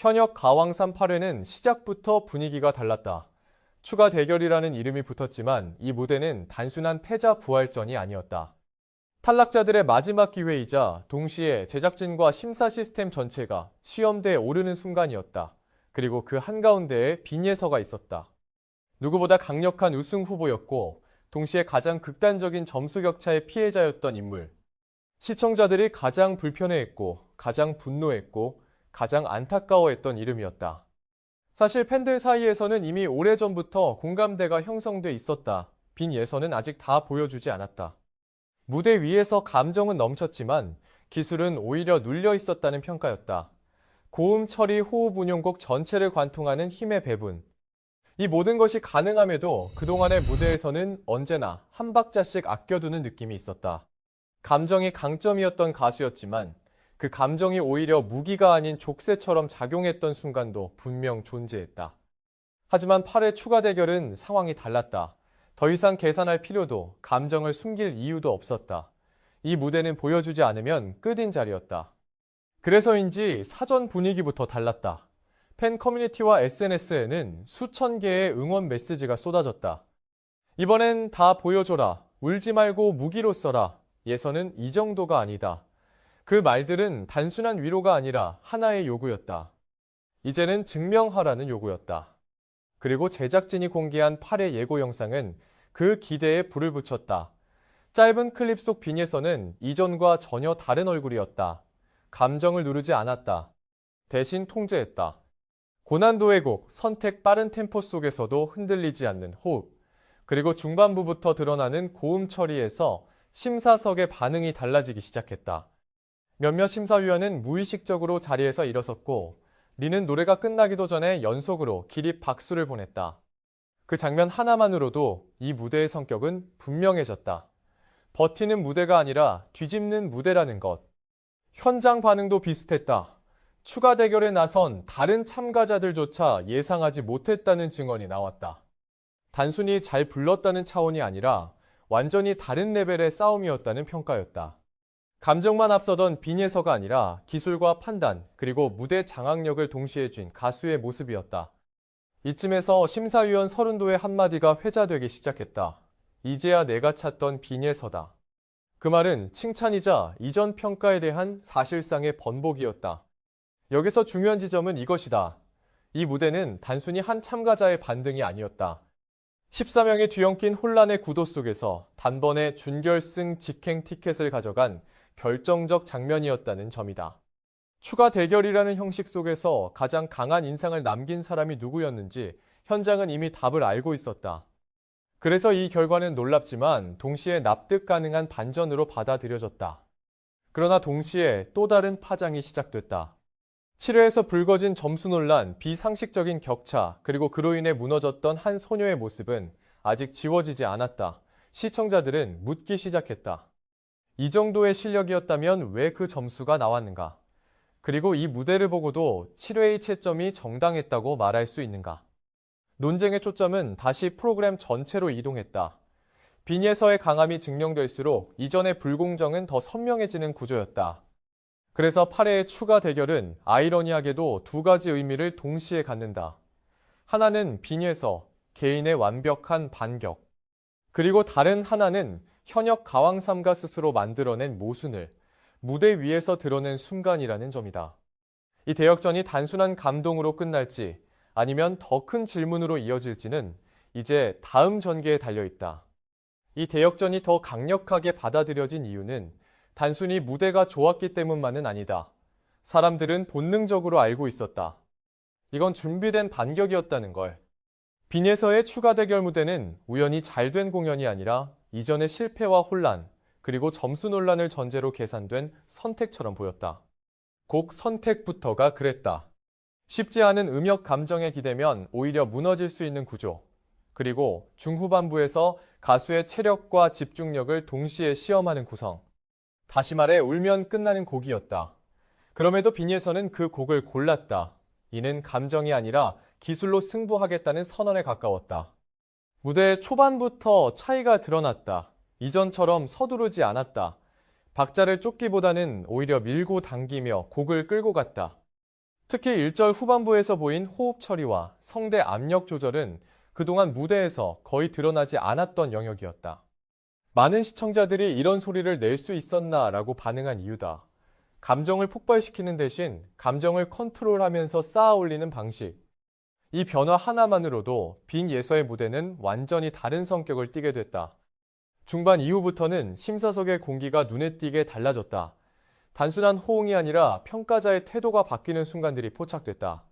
현역 가왕산 8회는 시작부터 분위기가 달랐다. 추가 대결이라는 이름이 붙었지만 이 무대는 단순한 패자 부활전이 아니었다. 탈락자들의 마지막 기회이자 동시에 제작진과 심사 시스템 전체가 시험대에 오르는 순간이었다. 그리고 그 한가운데에 빈예서가 있었다. 누구보다 강력한 우승 후보였고 동시에 가장 극단적인 점수 격차의 피해자였던 인물. 시청자들이 가장 불편해했고 가장 분노했고 가장 안타까워했던 이름이었다. 사실 팬들 사이에서는 이미 오래전부터 공감대가 형성돼 있었다. 빈예서는 아직 다 보여주지 않았다. 무대 위에서 감정은 넘쳤지만 기술은 오히려 눌려 있었다는 평가였다. 고음 처리 호흡 운용곡 전체를 관통하는 힘의 배분. 이 모든 것이 가능함에도 그동안의 무대에서는 언제나 한 박자씩 아껴두는 느낌이 있었다. 감정이 강점이었던 가수였지만 그 감정이 오히려 무기가 아닌 족쇄처럼 작용했던 순간도 분명 존재했다. 하지만 8회 추가 대결은 상황이 달랐다. 더 이상 계산할 필요도 감정을 숨길 이유도 없었다. 이 무대는 보여주지 않으면 끝인 자리였다. 그래서인지 사전 분위기부터 달랐다. 팬 커뮤니티와 SNS에는 수천 개의 응원 메시지가 쏟아졌다. 이번엔 다 보여줘라. 울지 말고 무기로 써라. 예선은 이 정도가 아니다. 그 말들은 단순한 위로가 아니라 하나의 요구였다. 이제는 증명하라는 요구였다. 그리고 제작진이 공개한 8회 예고 영상은 그 기대에 불을 붙였다. 짧은 클립 속 빈예서는 이전과 전혀 다른 얼굴이었다. 감정을 누르지 않았다. 대신 통제했다. 고난도의 곡, 선택 빠른 템포 속에서도 흔들리지 않는 호흡, 그리고 중반부부터 드러나는 고음 처리에서 심사석의 반응이 달라지기 시작했다. 몇몇 심사위원은 무의식적으로 자리에서 일어섰고 리는 노래가 끝나기도 전에 연속으로 기립 박수를 보냈다. 그 장면 하나만으로도 이 무대의 성격은 분명해졌다. 버티는 무대가 아니라 뒤집는 무대라는 것. 현장 반응도 비슷했다. 추가 대결에 나선 다른 참가자들조차 예상하지 못했다는 증언이 나왔다. 단순히 잘 불렀다는 차원이 아니라 완전히 다른 레벨의 싸움이었다는 평가였다. 감정만 앞서던 빈예서가 아니라 기술과 판단, 그리고 무대 장악력을 동시에 쥔 가수의 모습이었다. 이쯤에서 심사위원 서른도의 한마디가 회자되기 시작했다. 이제야 내가 찾던 빈예서다. 그 말은 칭찬이자 이전 평가에 대한 사실상의 번복이었다. 여기서 중요한 지점은 이것이다. 이 무대는 단순히 한 참가자의 반등이 아니었다. 14명이 뒤엉킨 혼란의 구도 속에서 단번에 준결승 직행 티켓을 가져간 결정적 장면이었다는 점이다. 추가 대결이라는 형식 속에서 가장 강한 인상을 남긴 사람이 누구였는지 현장은 이미 답을 알고 있었다. 그래서 이 결과는 놀랍지만 동시에 납득 가능한 반전으로 받아들여졌다. 그러나 동시에 또 다른 파장이 시작됐다. 7회에서 불거진 점수 논란, 비상식적인 격차, 그리고 그로 인해 무너졌던 한 소녀의 모습은 아직 지워지지 않았다. 시청자들은 묻기 시작했다. 이 정도의 실력이었다면 왜 그 점수가 나왔는가? 그리고 이 무대를 보고도 7회의 채점이 정당했다고 말할 수 있는가? 논쟁의 초점은 다시 프로그램 전체로 이동했다. 빈예서의 강함이 증명될수록 이전의 불공정은 더 선명해지는 구조였다. 그래서 8회의 추가 대결은 아이러니하게도 두 가지 의미를 동시에 갖는다. 하나는 빈예서, 개인의 완벽한 반격. 그리고 다른 하나는 현역 가왕삼가 스스로 만들어낸 모순을 무대 위에서 드러낸 순간이라는 점이다. 이 대역전이 단순한 감동으로 끝날지 아니면 더 큰 질문으로 이어질지는 이제 다음 전개에 달려있다. 이 대역전이 더 강력하게 받아들여진 이유는 단순히 무대가 좋았기 때문만은 아니다. 사람들은 본능적으로 알고 있었다. 이건 준비된 반격이었다는 걸. 빈예서의 추가 대결 무대는 우연히 잘된 공연이 아니라 이전의 실패와 혼란, 그리고 점수 논란을 전제로 계산된 선택처럼 보였다. 곡 선택부터가 그랬다. 쉽지 않은 음역 감정에 기대면 오히려 무너질 수 있는 구조. 그리고 중후반부에서 가수의 체력과 집중력을 동시에 시험하는 구성. 다시 말해 울면 끝나는 곡이었다. 그럼에도 빈예서는 그 곡을 골랐다. 이는 감정이 아니라 기술로 승부하겠다는 선언에 가까웠다. 무대 초반부터 차이가 드러났다. 이전처럼 서두르지 않았다. 박자를 쫓기보다는 오히려 밀고 당기며 곡을 끌고 갔다. 특히 1절 후반부에서 보인 호흡 처리와 성대 압력 조절은 그동안 무대에서 거의 드러나지 않았던 영역이었다. 많은 시청자들이 이런 소리를 낼 수 있었나라고 반응한 이유다. 감정을 폭발시키는 대신 감정을 컨트롤하면서 쌓아 올리는 방식. 이 변화 하나만으로도 빈 예서의 무대는 완전히 다른 성격을 띠게 됐다. 중반 이후부터는 심사석의 공기가 눈에 띄게 달라졌다. 단순한 호응이 아니라 평가자의 태도가 바뀌는 순간들이 포착됐다.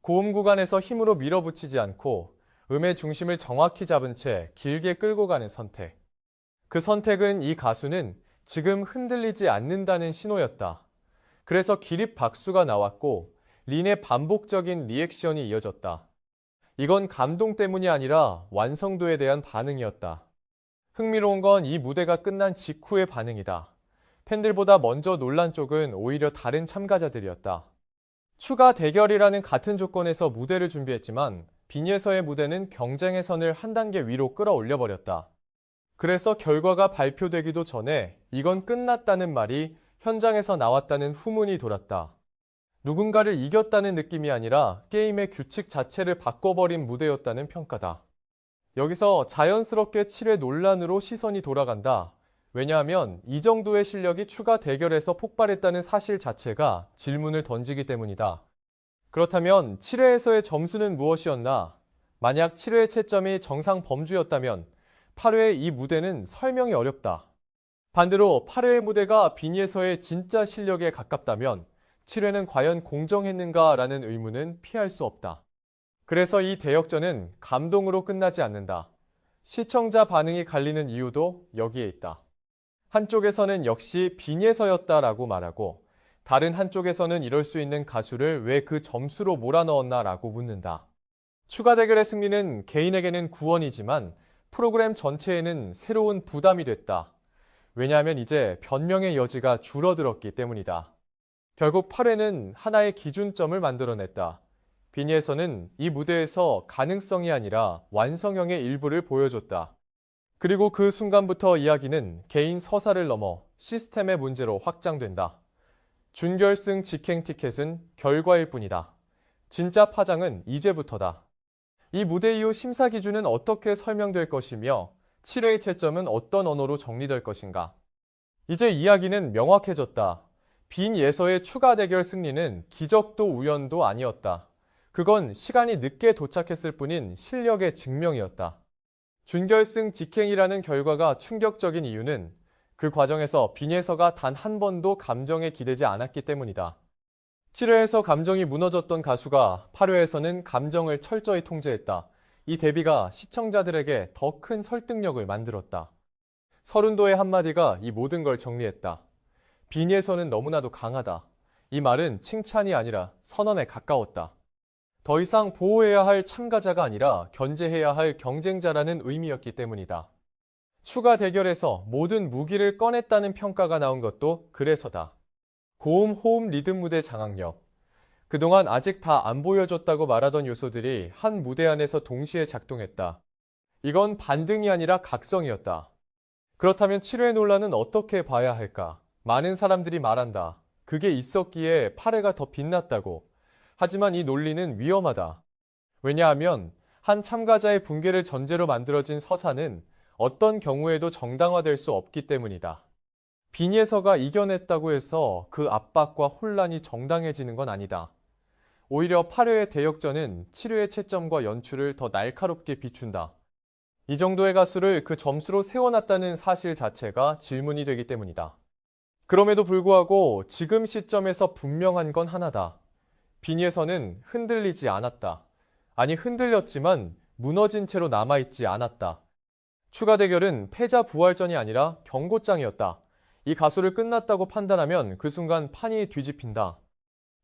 고음 구간에서 힘으로 밀어붙이지 않고 음의 중심을 정확히 잡은 채 길게 끌고 가는 선택. 그 선택은 이 가수는 지금 흔들리지 않는다는 신호였다. 그래서 기립 박수가 나왔고 린의 반복적인 리액션이 이어졌다. 이건 감동 때문이 아니라 완성도에 대한 반응이었다. 흥미로운 건 이 무대가 끝난 직후의 반응이다. 팬들보다 먼저 놀란 쪽은 오히려 다른 참가자들이었다. 추가 대결이라는 같은 조건에서 무대를 준비했지만 빈예서의 무대는 경쟁의 선을 한 단계 위로 끌어올려 버렸다. 그래서 결과가 발표되기도 전에 이건 끝났다는 말이 현장에서 나왔다는 후문이 돌았다. 누군가를 이겼다는 느낌이 아니라 게임의 규칙 자체를 바꿔버린 무대였다는 평가다. 여기서 자연스럽게 7회 논란으로 시선이 돌아간다. 왜냐하면 이 정도의 실력이 추가 대결에서 폭발했다는 사실 자체가 질문을 던지기 때문이다. 그렇다면 7회에서의 점수는 무엇이었나? 만약 7회의 채점이 정상 범주였다면 8회의 이 무대는 설명이 어렵다. 반대로 8회의 무대가 빈예서의 진짜 실력에 가깝다면 7회는 과연 공정했는가라는 의문은 피할 수 없다. 그래서 이 대역전은 감동으로 끝나지 않는다. 시청자 반응이 갈리는 이유도 여기에 있다. 한쪽에서는 역시 빈예서였다라고 말하고 다른 한쪽에서는 이럴 수 있는 가수를 왜 그 점수로 몰아넣었나라고 묻는다. 추가 대결의 승리는 개인에게는 구원이지만 프로그램 전체에는 새로운 부담이 됐다. 왜냐하면 이제 변명의 여지가 줄어들었기 때문이다. 결국 8회는 하나의 기준점을 만들어냈다. 빈예서는 이 무대에서 가능성이 아니라 완성형의 일부를 보여줬다. 그리고 그 순간부터 이야기는 개인 서사를 넘어 시스템의 문제로 확장된다. 준결승 직행 티켓은 결과일 뿐이다. 진짜 파장은 이제부터다. 이 무대 이후 심사 기준은 어떻게 설명될 것이며 7회의 채점은 어떤 언어로 정리될 것인가. 이제 이야기는 명확해졌다. 빈 예서의 추가 대결 승리는 기적도 우연도 아니었다. 그건 시간이 늦게 도착했을 뿐인 실력의 증명이었다. 준결승 직행이라는 결과가 충격적인 이유는 그 과정에서 빈예서가 단 한 번도 감정에 기대지 않았기 때문이다. 7회에서 감정이 무너졌던 가수가 8회에서는 감정을 철저히 통제했다. 이 대비가 시청자들에게 더 큰 설득력을 만들었다. 서른도의 한마디가 이 모든 걸 정리했다. 빈예서는 너무나도 강하다. 이 말은 칭찬이 아니라 선언에 가까웠다. 더 이상 보호해야 할 참가자가 아니라 견제해야 할 경쟁자라는 의미였기 때문이다. 추가 대결에서 모든 무기를 꺼냈다는 평가가 나온 것도 그래서다. 고음, 호흡, 리듬 무대 장악력. 그동안 아직 다 안 보여줬다고 말하던 요소들이 한 무대 안에서 동시에 작동했다. 이건 반등이 아니라 각성이었다. 그렇다면 7회 논란은 어떻게 봐야 할까? 많은 사람들이 말한다. 그게 있었기에 8회가 더 빛났다고. 하지만 이 논리는 위험하다. 왜냐하면 한 참가자의 붕괴를 전제로 만들어진 서사는 어떤 경우에도 정당화될 수 없기 때문이다. 빈예서가 이겨냈다고 해서 그 압박과 혼란이 정당해지는 건 아니다. 오히려 8회의 대역전은 7회의 채점과 연출을 더 날카롭게 비춘다. 이 정도의 가수를 그 점수로 세워놨다는 사실 자체가 질문이 되기 때문이다. 그럼에도 불구하고 지금 시점에서 분명한 건 하나다. 빈예서는 흔들리지 않았다. 아니 흔들렸지만 무너진 채로 남아있지 않았다. 추가 대결은 패자 부활전이 아니라 경고장이었다. 이 가수를 끝났다고 판단하면 그 순간 판이 뒤집힌다.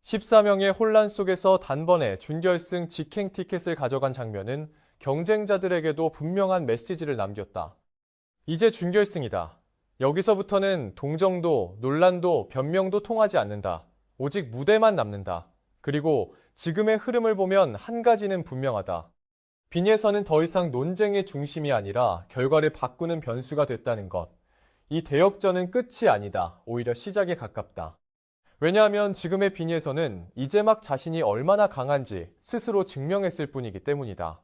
14명의 혼란 속에서 단번에 준결승 직행 티켓을 가져간 장면은 경쟁자들에게도 분명한 메시지를 남겼다. 이제 준결승이다. 여기서부터는 동정도, 논란도, 변명도 통하지 않는다. 오직 무대만 남는다. 그리고 지금의 흐름을 보면 한 가지는 분명하다. 빈예서는 더 이상 논쟁의 중심이 아니라 결과를 바꾸는 변수가 됐다는 것. 이 대역전은 끝이 아니다. 오히려 시작에 가깝다. 왜냐하면 지금의 빈이에서는 이제 막 자신이 얼마나 강한지 스스로 증명했을 뿐이기 때문이다.